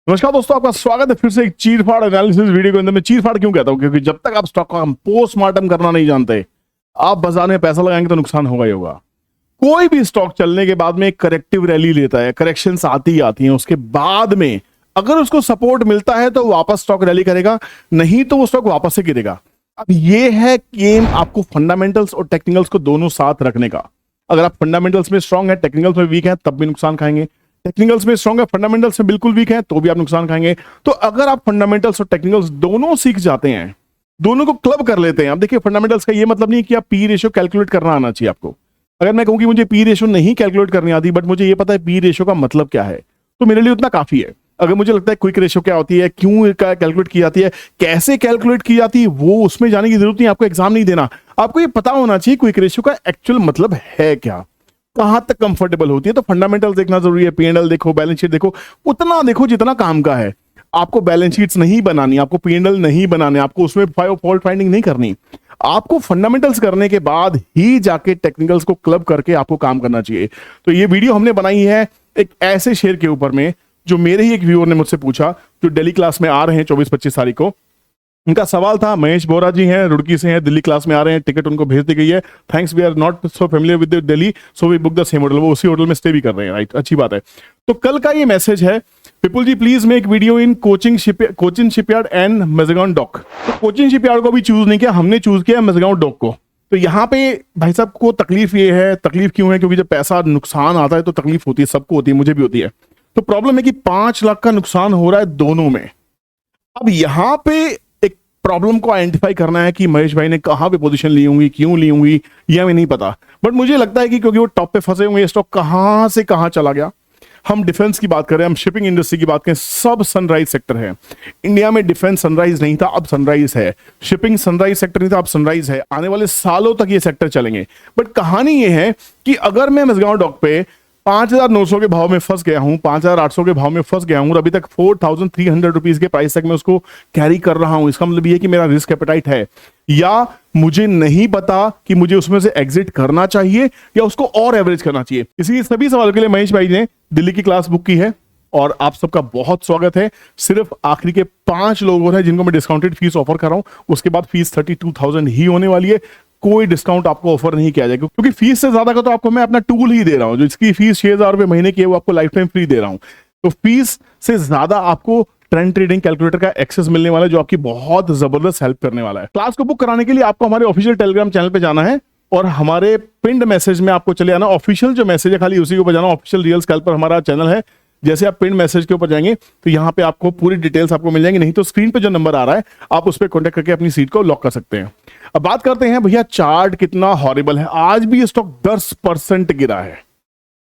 नमस्कार दोस्तों, आपका स्वागत है फिर से एक चीरफाड़ एनालिसिस वीडियो के अंदर। मैं चीरफाड़ क्यों कहता हूं? क्योंकि जब तक आप स्टॉक का पोस्टमार्टम करना नहीं जानते, आप बाजार में पैसा लगाएंगे तो नुकसान होगा ही होगा। कोई भी स्टॉक चलने के बाद में एक करेक्टिव रैली लेता है, करेक्शंस आती ही आती हैं। उसके बाद में अगर उसको सपोर्ट मिलता है तो वापस स्टॉक रैली करेगा, नहीं तो वो स्टॉक वापस से गिरेगा। अब ये है गेम आपको फंडामेंटल्स और टेक्निकल्स को दोनों साथ रखने का। अगर आप फंडामेंटल्स में स्ट्रांग है, टेक्निकल्स में वीक है, तब भी नुकसान खाएंगे। टेक्निकल्स में स्ट्रांग है, फंडामेंटल्स में बिल्कुल वीक है, तो भी आप नुकसान खाएंगे। तो अगर आप फंडामेंटल्स और टेक्निकल्स दोनों सीख जाते हैं, दोनों को क्लब कर लेते हैं। अब देखिए, फंडामेंटल्स का ये मतलब नहीं है कि आप पी रेशियो कैलकुलेट करना आना चाहिए आपको। अगर मैं कहूं कि मुझे पी रेशियो नहीं कैलकुलेट करनी आती, बट मुझे ये पता है पी रेशियो का मतलब क्या है, तो मेरे लिए उतना काफी है। अगर मुझे लगता है क्विक रेशियो क्या होती है, क्यों कैलकुलेट की जाती है, कैसे कैलकुलेट की जाती है, वो उसमें जाने की जरूरत नहीं। आपको एग्जाम नहीं देना, आपको ये पता होना चाहिए क्विक रेशियो का एक्चुअल मतलब है क्या, कहां तक कंफर्टेबल होती है। तो फंडामेंटल देखना जरूरी है। पीएनएल देखो, बैलेंस शीट देखो, उतना देखो जितना काम का है। आपको बैलेंस शीट्स नहीं बनानी, आपको पीएनएल नहीं बनाने, आपको उसमें फॉल्ट फाइंडिंग नहीं करनी। आपको फंडामेंटल्स करने के बाद ही जाके टेक्निकल्स को क्लब करके आपको काम करना चाहिए। तो ये वीडियो हमने बनाई है एक ऐसे शेयर के ऊपर में जो मेरे ही एक व्यूअर ने मुझसे पूछा, जो दिल्ली क्लास में आ रहे हैं 24-25 तारीख को। उनका सवाल था, महेश बोरा जी हैं, रुड़की से हैं, दिल्ली क्लास में आ रहे हैं, टिकट उनको भेज दी गई है। Thanks, we are not so familiar with Delhi, so we book the same hotel. वो उसी होटल में स्टे भी कर रहे हैं, राइट, अच्छी बात है। तो कल का ये मैसेज है, Vipul ji please make video in Cochin shipyard and Mazagon dock. तो कोचिंग शिपयार्ड को भी चूज नहीं किया, हमने चूज किया मेजगांव डॉक को। तो यहाँ पे भाई साहब को तकलीफ ये है, तकलीफ क्यों है? क्योंकि जब पैसा नुकसान आता है तो तकलीफ होती है, सबको होती है, मुझे भी होती है। तो प्रॉब्लम है कि 5 लाख का नुकसान हो रहा है दोनों में। अब यहां पे एक प्रॉब्लम को आइडेंटिफाई करना है कि महेश भाई ने कहां पे पोजीशन ली होंगी, क्यों ली होंगी, ये हमें नहीं पता। बट मुझे लगता है कि क्योंकि वो टॉप पे फंसे होंगे, स्टॉक कहां से कहां चला गया। हम डिफेंस की बात करें, हम शिपिंग इंडस्ट्री की बात करें, सब सनराइज सेक्टर है। इंडिया में डिफेंस सनराइज नहीं था, अब सनराइज है। शिपिंग सनराइज सेक्टर नहीं था, अब सनराइज है। आने वाले सालों तक ये सेक्टर चलेंगे। बट कहानी ये है कि अगर मैं मझगांव डॉक पे 5,900 के भाव में फंस गया हूं, 5,800 के भाव में फंस गया हूं, और अभी तक 4,300 रुपीज के प्राइस तक मैं उसको कैरी कर रहा हूं, इसका मतलब ये कि मेरा रिस्क एपेटाइट है, या मुझे नहीं पता कि मुझे उसमें से एग्जिट करना चाहिए या उसको और एवरेज करना चाहिए। इसी सभी सवालों के लिए महेश भाई ने दिल्ली की क्लास बुक की है और आप सबका बहुत स्वागत है। सिर्फ आखिरी के 5 लोग हैं जिनको मैं डिस्काउंटेड फीस ऑफर कर रहा हूं। उसके बाद फीस 32,000 ही होने वाली है। कोई डिस्काउंट आपको ऑफर नहीं किया जाएगा, क्योंकि फीस से ज्यादा का तो आपको मैं अपना टूल ही दे रहा हूं। जो इसकी फीस 6,000 रुपए महीने की है, वो आपको लाइफ टाइम फ्री दे रहा हूं। तो फीस से ज्यादा आपको ट्रेंड ट्रेडिंग कैलकुलेटर का एक्सेस मिलने वाला है, जो आपकी बहुत जबरदस्त हेल्प करने वाला है। क्लास को बुक कराने के लिए आपको हमारे ऑफिशियल टेलीग्राम चैनल पे जाना है और हमारे पिंड मैसेज में आपको चले आना। ऑफिशियल जो मैसेज है खाली उसी के ऊपर जाना। ऑफिशियल रियल स्कैल्प पर हमारा चैनल है। जैसे आप पिन मैसेज के ऊपर जाएंगे तो यहाँ पे आपको पूरी डिटेल्स आपको मिल जाएंगी, नहीं तो स्क्रीन पे जो नंबर आ रहा है आप उस पर कॉन्टेक्ट करके अपनी सीट को लॉक कर सकते हैं। अब बात करते हैं भैया, चार्ट कितना हॉरिबल है। आज भी ये स्टॉक 10% गिरा है,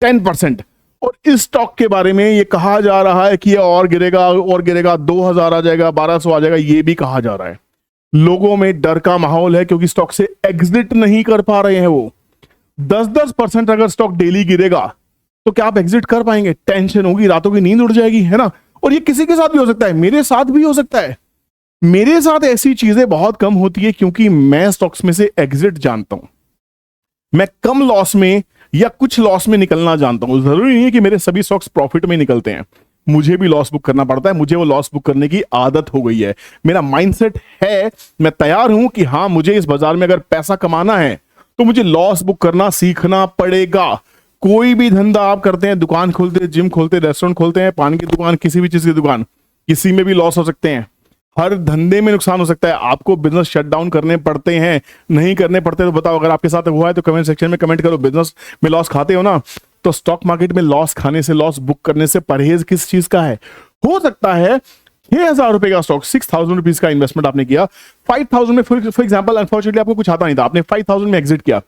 10%। और इस स्टॉक के बारे में ये कहा जा रहा है कि ये और गिरेगा और गिरेगा, 2,000 आ जाएगा, 1,200 आ जाएगा, ये भी कहा जा रहा है। लोगों में डर का माहौल है क्योंकि स्टॉक से एग्जिट नहीं कर पा रहे हैं वो। 10% अगर स्टॉक डेली गिरेगा तो क्या आप एग्जिट कर पाएंगे? टेंशन होगी, रातों की नींद उड़ जाएगी, है ना। और ये किसी के साथ भी हो सकता है, मेरे साथ भी हो सकता है। मेरे साथ ऐसी चीजें बहुत कम होती है क्योंकि मैं स्टॉक्स में से एग्जिट जानता हूं। मैं कम लॉस में या कुछ लॉस में निकलना जानता हूं। जरूरी नहीं है कि मेरे सभी स्टॉक्स प्रॉफिट में निकलते हैं, मुझे भी लॉस बुक करना पड़ता है। मुझे वो लॉस बुक करने की आदत हो गई है, मेरा माइंडसेट है। मैं तैयार हूं कि हाँ, मुझे इस बाजार में अगर पैसा कमाना है तो मुझे लॉस बुक करना सीखना पड़ेगा। कोई भी धंधा आप करते हैं, दुकान खोलते हैं, जिम खोलते हैं, रेस्टोरेंट खोलते हैं, पान की दुकान, किसी भी चीज की दुकान, किसी में भी लॉस हो सकते हैं। हर धंधे में नुकसान हो सकता है। आपको बिजनेस शट डाउन करने पड़ते हैं, नहीं करने पड़ते तो बताओ। अगर आपके साथ हुआ है तो कमेंट सेक्शन में कमेंट करो। बिजनेस में लॉस खाते हो ना, तो स्टॉक मार्केट में लॉस खाने से, लॉस बुक करने से परहेज किस चीज का है? हो सकता है 6,000 रुपए का स्टॉक, 6,000 रुपीज का इन्वेस्टमेंट आपने किया, 5,000 में फॉर एग्जाम्पल अनफॉर्चुनेटली आपको कुछ आता नहीं था, आपने 5,000 में एग्जिट किया।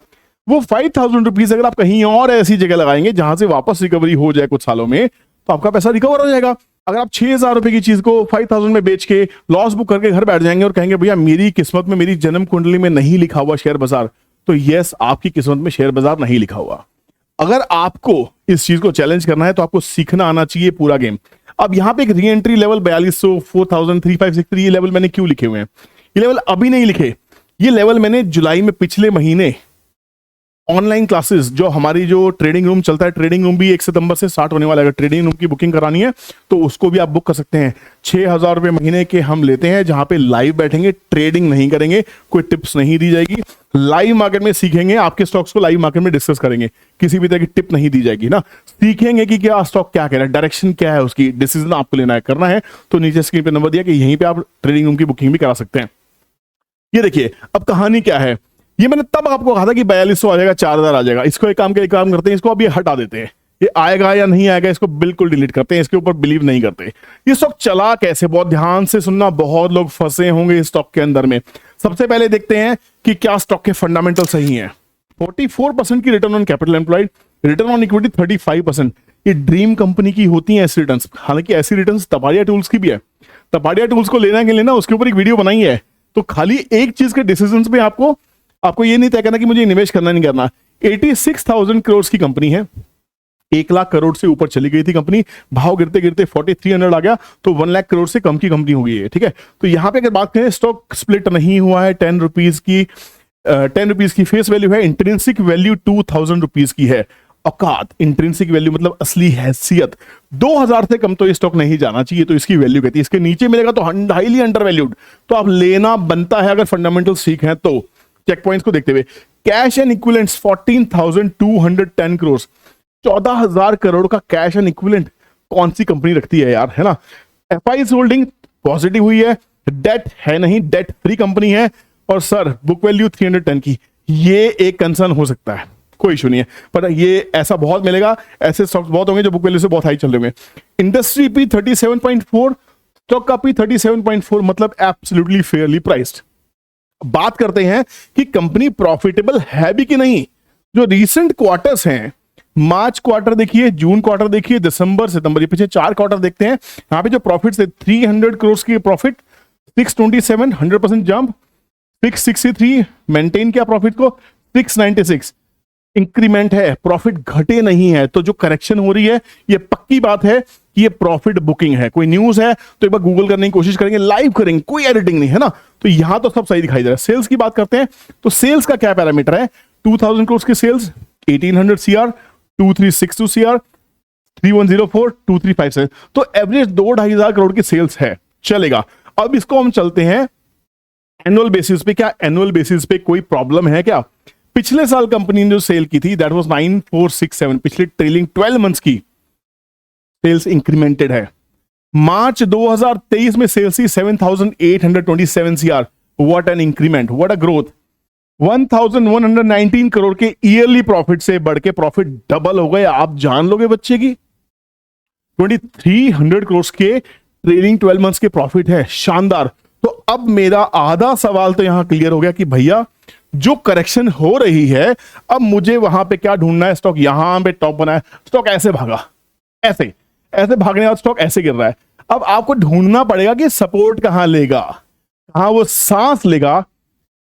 वो 5,000 रुपीज अगर आप कहीं और ऐसी जगह लगाएंगे जहां से वापस रिकवरी हो जाए कुछ सालों में, तो आपका पैसा रिकवर हो जाएगा। अगर आप 6,000 रुपए की चीज को 5,000 में बेच के लॉस बुक करके घर बैठ जाएंगे और कहेंगे भैया मेरी किस्मत में, मेरी जन्म कुंडली में नहीं लिखा हुआ शेयर बाजार, तो यस, आपकी किस्मत में शेयर बाजार नहीं लिखा हुआ। अगर आपको इस चीज को चैलेंज करना है तो आपको सीखना आना चाहिए पूरा गेम। अब यहां पे एक री एंट्री लेवल 4,200, 4,000, 3,563, ये लेवल मैंने क्यों लिखे हुए हैं? ये लेवल अभी नहीं लिखे, ये लेवल मैंने जुलाई में पिछले महीने ऑनलाइन क्लासेस जो हमारी जो ट्रेडिंग रूम चलता है, ट्रेडिंग रूम भी 1 सितंबर से स्टार्ट होने वाला है। अगर ट्रेडिंग रूम की बुकिंग करानी है तो उसको भी आप बुक कर सकते हैं। 6,000 रुपये महीने के हम लेते हैं, जहां पे लाइव बैठेंगे, ट्रेडिंग नहीं करेंगे, कोई टिप्स नहीं दी जाएगी, लाइव मार्केट में सीखेंगे, आपके स्टॉक्स को लाइव मार्केट में डिस्कस करेंगे, किसी भी तरह की टिप नहीं दी जाएगी ना। सीखेंगे कि क्या स्टॉक क्या कह रहा है, डायरेक्शन क्या है, उसकी डिसीजन आपको लेना है, करना है तो नीचे स्क्रीन पे नंबर दिया कि यहीं पे आप ट्रेडिंग रूम की बुकिंग भी करा सकते हैं। ये देखिए अब कहानी क्या है, ये मैंने तब आपको कहा था कि 4200 आ जाएगा, 4000 आ जाएगा। इसको एक काम करते हैं, इसको अब ये हटा देते हैं, ये आएगा या नहीं आएगा इसको बिल्कुल डिलीट करते हैं, इसके ऊपर बिलीव नहीं करते। ये स्टॉक चला कैसे, बहुत ध्यान से सुनना, बहुत लोग फंसे होंगे इस स्टॉक के अंदर में। सबसे पहले देखते हैं कि क्या स्टॉक के फंडामेंटल सही है। 44% की return on capital employed, return on equity 35%। ये ड्रीम कंपनी की होती है ऐसी रिटर्न। हालांकि ऐसी रिटर्न तपाड़िया टूल्स की भी है, तपाड़िया टूल्स को लेना के लेना, उसके ऊपर एक वीडियो बनाई है। तो खाली एक चीज के डिसीजन पे आपको ये नहीं तय करना कि मुझे निवेश करना नहीं करना। 86,000 करोड़ की कंपनी है, 1 लाख करोड़ से ऊपर चली गई थी कंपनी, भाव गिरते गिरते 4300 आ गया, तो 1 लाख करोड़ से कम की कंपनी हो गई है। ठीक है, तो यहां पे अगर बात करें, स्टॉक स्प्लिट नहीं हुआ है, 10 रुपीज की फेस वैल्यू है, इंट्रिंसिक वैल्यू 2000 रुपीज की है। औकात, इंट्रिंसिक वैल्यू मतलब असली हैसियत, 2000 से कम तो ये स्टॉक नहीं जाना चाहिए, तो इसकी वैल्यू कहती है। इसके नीचे मिलेगा तो हाईली अंडर वैल्यूड, तो आप लेना बनता है अगर फंडामेंटल्स ठीक है तो। चेक पॉइंट्स को देखते हुए cash and equivalents 14,210 crore, 14,000 crore का कैश एंड इक्विवेलेंट कौन सी कंपनी रखती है यार, है ना। एफआईज होल्डिंग पॉजिटिव हुई है, डेट है नहीं, डेट फ्री कंपनी है, और सर बुक वैल्यू 310 की, ये एक कंसर्न हो सकता है, कोई इशू नहीं है, पर ये ऐसा बहुत मिलेगा, ऐसे स्टॉक्स बहुत होंगे जो बुक वैल्यू से बहुत हाई चल रहे होंगे। इंडस्ट्री पी 37.4, स्टॉक का पी 37.4, मतलब एब्सोल्युटली फेयरली प्राइस्ड। बात करते हैं कि कंपनी प्रॉफिटेबल है भी कि नहीं। जो रीसेंट क्वार्टर्स हैं, मार्च क्वार्टर देखिए, जून क्वार्टर देखिए, दिसंबर सितंबर, ये पीछे 4 क्वार्टर देखते हैं। यहां पे जो प्रॉफिट है 300 करोड़ की प्रॉफिट, 627 100% जंप, 663 मेंटेन किया प्रॉफिट को, 696 इंक्रीमेंट है, प्रॉफिट घटे नहीं है। तो जो करेक्शन हो रही है ये पक्की बात है कि ये प्रॉफिट बुकिंग है। कोई न्यूज है तो एक बार गूगल करने की कोशिश करेंगे, लाइव करेंगे, कोई एडिटिंग नहीं है ना। तो यहां तो सब सही दिखाई दे रहा है। सेल्स की बात करते हैं तो सेल्स का क्या पैरामीटर है, 2000 करोड़ की सेल्स, 1800 CR, 2362 CR, 3104, 2357, तो एवरेज 2-2,500 करोड़ की सेल्स है, चलेगा। अब इसको हम चलते हैं एनुअल बेसिस पे। क्या एनुअल बेसिस पे कोई प्रॉब्लम है क्या? पिछले साल कंपनी ने जो सेल की थी दैट वाज 9467, पिछले ट्रेलिंग 12 मंथ्स की सेल्स इंक्रीमेंटेड है। मार्च 2023 में सेल्स थी 7,827 CR, what an increment, what a growth. 1,119 crore के ईयरली प्रॉफिट से बढ़ के प्रॉफिट डबल हो गए, आप जान लोगे बच्चे की। 2,300 करोड़ के ट्रेलिंग 12 मंथ्स के प्रॉफिट है, शानदार। तो अब मेरा आधा सवाल तो यहां क्लियर हो गया कि भैया जो करेक्शन हो रही है, अब मुझे वहां पे क्या ढूंढना है, स्टॉक यहां पे टॉप बना है, स्टॉक ऐसे भागा, ऐसे ऐसे भागने वाला स्टॉक ऐसे गिर रहा है। अब आपको ढूंढना पड़ेगा कि सपोर्ट कहां लेगा, कहां वो सांस लेगा,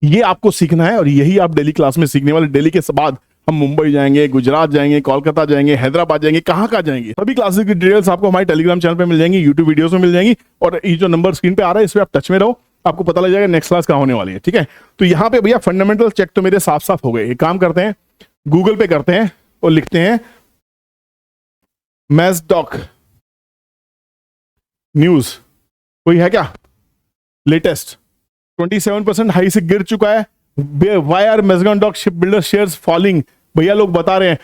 ये आपको सीखना है। और यही आप डेली क्लास में सीखने वाले। डेली के बाद हम मुंबई जाएंगे, गुजरात जाएंगे, कोलकाता जाएंगे, हैदराबाद जाएंगे, कहां जाएंगे, सभी क्लासेस की डिटेल्स आपको हमारे टेलीग्राम चैनल पे मिल जाएंगी, यूट्यूब वीडियोस में मिल जाएंगी, और ये जो नंबर स्क्रीन पे आ रहा है इस पे आप टच में रहो, आपको पता लग जाएगा नेक्स्ट क्लास कहां होने वाली है। ठीक है, तो यहां पे भैया फंडामेंटल चेक तो मेरे साफ साफ हो गए। एक काम करते हैं, गूगल पे करते हैं और लिखते हैं मैस्डॉक न्यूज, कोई है क्या लेटेस्ट। 27% हाई से गिर चुका है। Why are Mazdock ship builder shares falling, भैया लोग बता रहे हैं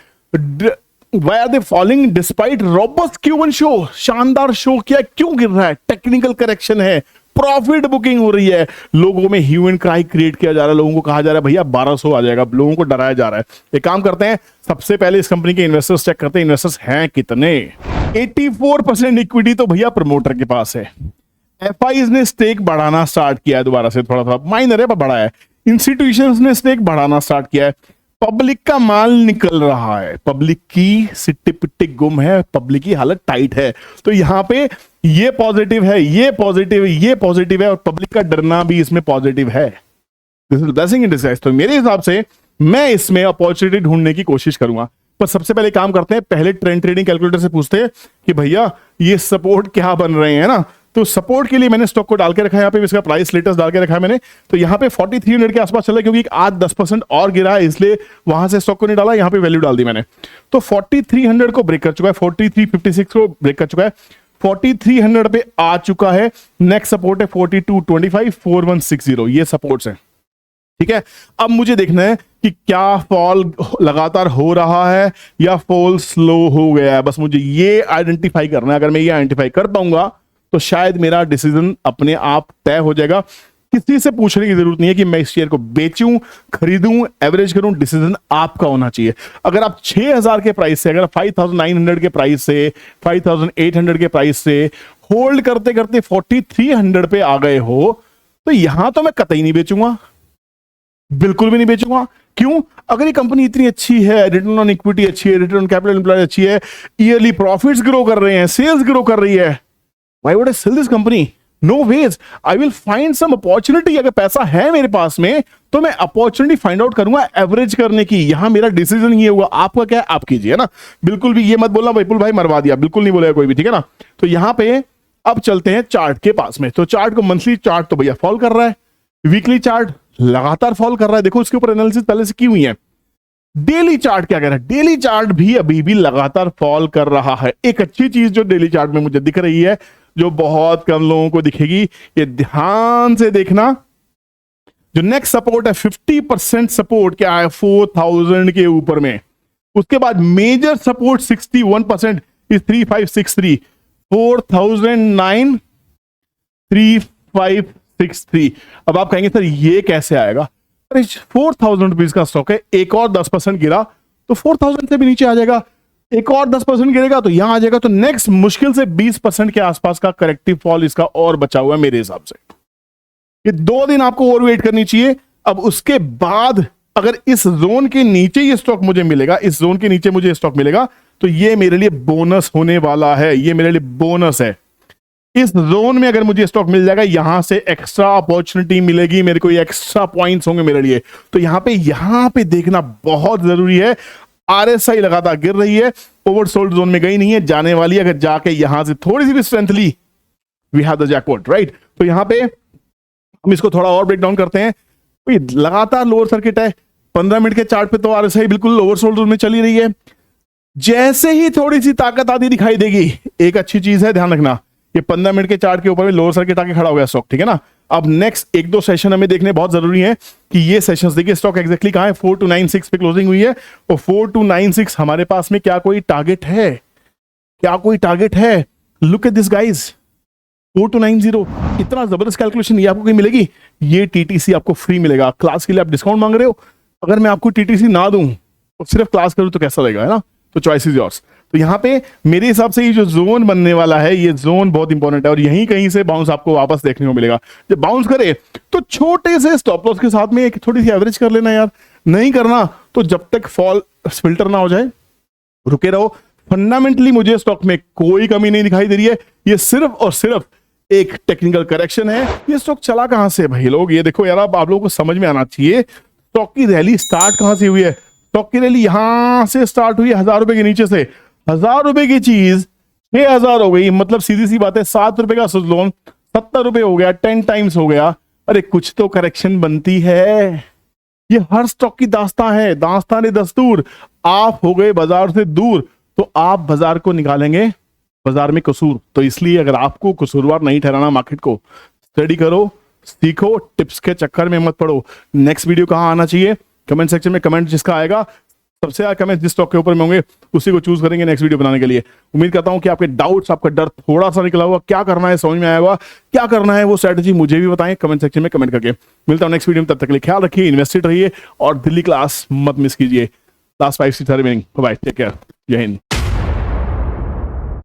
why are they falling despite robust Q1 show, शानदार शो किया, क्यों गिर रहा है? टेक्निकल करेक्शन है, प्रॉफिट बुकिंग हो रही है, लोगों में ह्यू एंड क्राई क्रिएट किया जा रहा है, लोगों को कहा जा रहा है भैया 1200 आ जाएगा, लोगों को डराया जा रहा है। एक काम करते हैं, सबसे पहले इस कंपनी के इन्वेस्टर्स चेक करते हैं, इन्वेस्टर्स हैं कितने। 84% इक्विटी तो भैया प्रमोटर के पास है। एफआईज ने स्टेक बढ़ाना स्टार्ट किया है, दोबारा से थोड़ा थोड़ा माइनर है पर बड़ा है। इंस्टीट्यूशंस ने स्टेक बढ़ाना स्टार्ट किया है। पब्लिक का माल निकल रहा है, पब्लिक की सिट्टी पिट्टी गुम है, पब्लिक की हालत टाइट है। तो यहां पे ये पॉजिटिव है, ये पॉजिटिव है, ये पॉजिटिव है, और पब्लिक का डरना भी इसमें पॉजिटिव है। This is blessing in disguise. तो मेरे हिसाब से मैं इसमें अपॉर्चुनिटी ढूंढने की कोशिश करूंगा। पर सबसे पहले काम करते हैं, पहले ट्रेंड ट्रेडिंग कैलकुलेटर से पूछते हैं कि भैया ये सपोर्ट क्या बन रहे हैं ना, तो सपोर्ट के लिए मैंने स्टॉक को डाल के रखा है, यहाँ पे इसका प्राइस लेटेस्ट डाल के रखा है मैंने। तो यहाँ पे 4300 के आसपास चला, क्योंकि 8-10% और गिरा है, इसलिए वहां से स्टॉक को नहीं डाला, यहाँ पे वैल्यू डाल दी मैंने। तो 4300 को ब्रेक कर चुका है, 4356 को ब्रेक कर चुका है, 4300 पे आ चुका है। नेक्स्ट सपोर्ट है 4225, 4160, ये सपोर्ट्स है, ठीक है। अब मुझे देखना है कि क्या फॉल लगातार हो रहा है या फॉल स्लो हो गया है, बस मुझे ये आइडेंटिफाई करना है। अगर मैं ये आइडेंटिफाई कर पाऊंगा तो शायद मेरा डिसीजन अपने आप तय हो जाएगा। किसी से पूछने की जरूरत नहीं है कि मैं इस शेयर को बेचूं, खरीदूं, एवरेज करूं, डिसीजन आपका होना चाहिए। अगर आप 6000 के प्राइस से, अगर 5900 के प्राइस से, 5800 के प्राइस से होल्ड करते करते 4300 पे आ गए हो, तो यहां तो मैं कतई नहीं बेचूंगा, बिल्कुल भी नहीं बेचूंगा। क्यों? अगर ये कंपनी इतनी अच्छी है, रिटर्न ऑन इक्विटी अच्छी है, रिटर्न ऑन कैपिटल एम्प्लॉयड अच्छी है, ईयरली प्रॉफिट्स ग्रो कर रहे हैं, सेल्स ग्रो कर रही है, why would I sell this company? No ways, I will find some opportunity. अगर पैसा है मेरे पास में तो मैं अपॉर्चुनिटी फाइंड आउट करूंगा एवरेज करने की। यहां मेरा डिसीजन ये होगा, आपका क्या है आप कीजिए ना। बिल्कुल भी ये मत बोलना विपुल भाई मरवा दिया, बिल्कुल नहीं बोलेगा कोई भी, ठीक है ना। तो यहां पे अब चलते हैं चार्ट के पास में। तो चार्ट को, मंथली चार्ट तो भैया फॉल कर रहा है, वीकली चार्ट लगातार फॉल कर रहा है, देखो इसके ऊपर एनालिसिस पहले से की हुई है। डेली चार्ट क्या कह रहा है? डेली चार्ट भी अभी भी लगातार फॉल कर रहा है। एक अच्छी चीज जो डेली चार्ट में मुझे दिख रही है, जो बहुत कम लोगों को दिखेगी, ये ध्यान से देखना, जो नेक्स्ट सपोर्ट है 50% सपोर्ट क्या है 4000 के ऊपर में। उसके बाद मेजर सपोर्ट 61% इज 3563, 4009 3563। अब आप कहेंगे सर ये कैसे आएगा? अरे 4000 रुपीज का स्टॉक है, एक और 10% गिरा तो 4000 से भी नीचे आ जाएगा, एक और 10% गिरेगा तो यहां आ जाएगा। तो नेक्स्ट मुश्किल से 20% के आसपास का करेक्टिव फॉल इसका और बचा हुआ है मेरे हिसाब से। ये 2 दिन आपको और वेट करनी चाहिए। अब उसके बाद अगर इस जोन के नीचे ये स्टॉक मुझे मिलेगा, इस जोन के नीचे मुझे स्टॉक मिलेगा, तो ये मेरे लिए बोनस होने वाला है, ये मेरे लिए बोनस है। इस जोन में अगर मुझे स्टॉक मिल जाएगा, यहां से एक्स्ट्रा अपॉर्चुनिटी मिलेगी मेरे को, एक्स्ट्रा पॉइंट्स होंगे मेरे लिए। तो यहां पे देखना बहुत जरूरी है। आरएसआई लगातार गिर रही है, ओवरसोल्ड जोन में गई नहीं है, जाने वाली है। अगर जाके यहां से थोड़ी सी भी स्ट्रेंथ ली, we have the jackpot, right. तो यहां पे हम इसको थोड़ा और ब्रेक डाउन करते हैं। लगातार लोअर सर्किट है, 15 मिनट के चार्ट पे तो आरएसआई बिल्कुल ओवरसोल्ड जोन में चली रही है। जैसे ही थोड़ी सी ताकत आती दिखाई देगी, एक अच्छी चीज है, ध्यान रखना, ये 15 मिनट के चार्ट के ऊपर में लोअर सर्किट आके खड़ा हो गया स्टॉक, ठीक है ना। अब नेक्स्ट 1-2 सेशन हमें देखने बहुत जरूरी है कि ये सेशंस देखिए स्टॉक एग्जैक्टली कहां है, 4296 पे क्लोजिंग हुई है, और 4296 हमारे पास में क्या कोई टारगेट है? क्या कोई टारगेट है? Look at this guys, 4290। इतना जबरदस्त कैलकुलेशन ये आपको कहीं मिलेगी? ये टीटीसी आपको फ्री मिलेगा। क्लास के लिए आप डिस्काउंट मांग रहे हो, अगर मैं आपको टीटीसी ना दूं और सिर्फ क्लास करूं तो कैसा लगेगा, है ना। तो चॉइस इज योर्स। तो यहां पे मेरे हिसाब से ये जो जोन बनने वाला है, ये जोन बहुत इंपॉर्टेंट है, और यहीं कहीं से बाउंस आपको वापस देखने को मिलेगा। जब बाउंस करे तो छोटे से स्टॉप लॉस के साथ में एक थोड़ी सी एवरेज कर लेना यार, नहीं करना तो जब तक फॉल फिल्टर ना हो जाए रुके रहो। फंडामेंटली मुझे स्टॉक में कोई कमी नहीं दिखाई दे रही है, ये सिर्फ और सिर्फ एक टेक्निकल करेक्शन है। ये स्टॉक चला कहां से भाई लोग? ये देखो यार, अब आप लोगों को समझ में आना चाहिए स्टॉक की रैली स्टार्ट कहां से हुई है। स्टॉक की रैली यहां से स्टार्ट हुई 1000 रुपए के नीचे से। 1000 रुपए की चीज 6000 हो गई, मतलब सीधी सी बात है 7 रुपए का लोन 70 रुपए हो गया, 10 टाइम्स हो गया। अरे कुछ तो करेक्शन बनती है। ये हर स्टॉक की दास्तां है, दास्तान दस्तूर। आप हो गए बाजार से दूर तो आप बाजार को निकालेंगे बाजार में कसूर। तो इसलिए अगर आपको कसूरवार नहीं ठहराना मार्केट को, स्टडी करो, सीखो, टिप्स के चक्कर में मत पड़ो। नेक्स्ट वीडियो कहां आना चाहिए? कमेंट सेक्शन में कमेंट जिसका आएगा, सबसे ज्यादा कमेंट जिस स्टॉक के ऊपर में होंगे उसी को चूज करेंगे नेक्स्ट वीडियो बनाने के लिए। उम्मीद करता हूं कि आपके डाउट्स, आपका डर थोड़ा सा निकला होगा, क्या करना है समझ में आया होगा। क्या करना है वो स्ट्रेटजी मुझे भी बताएं कमेंट सेक्शन में कमेंट करके। मिलता हूं नेक्स्ट वीडियो में, तब तक के लिए ख्याल रखिए, इन्वेस्टेड रहिए और दिल्ली क्लास मत मिस कीजिए। Last 5 seat remaining, bye, take care, Jai Hind.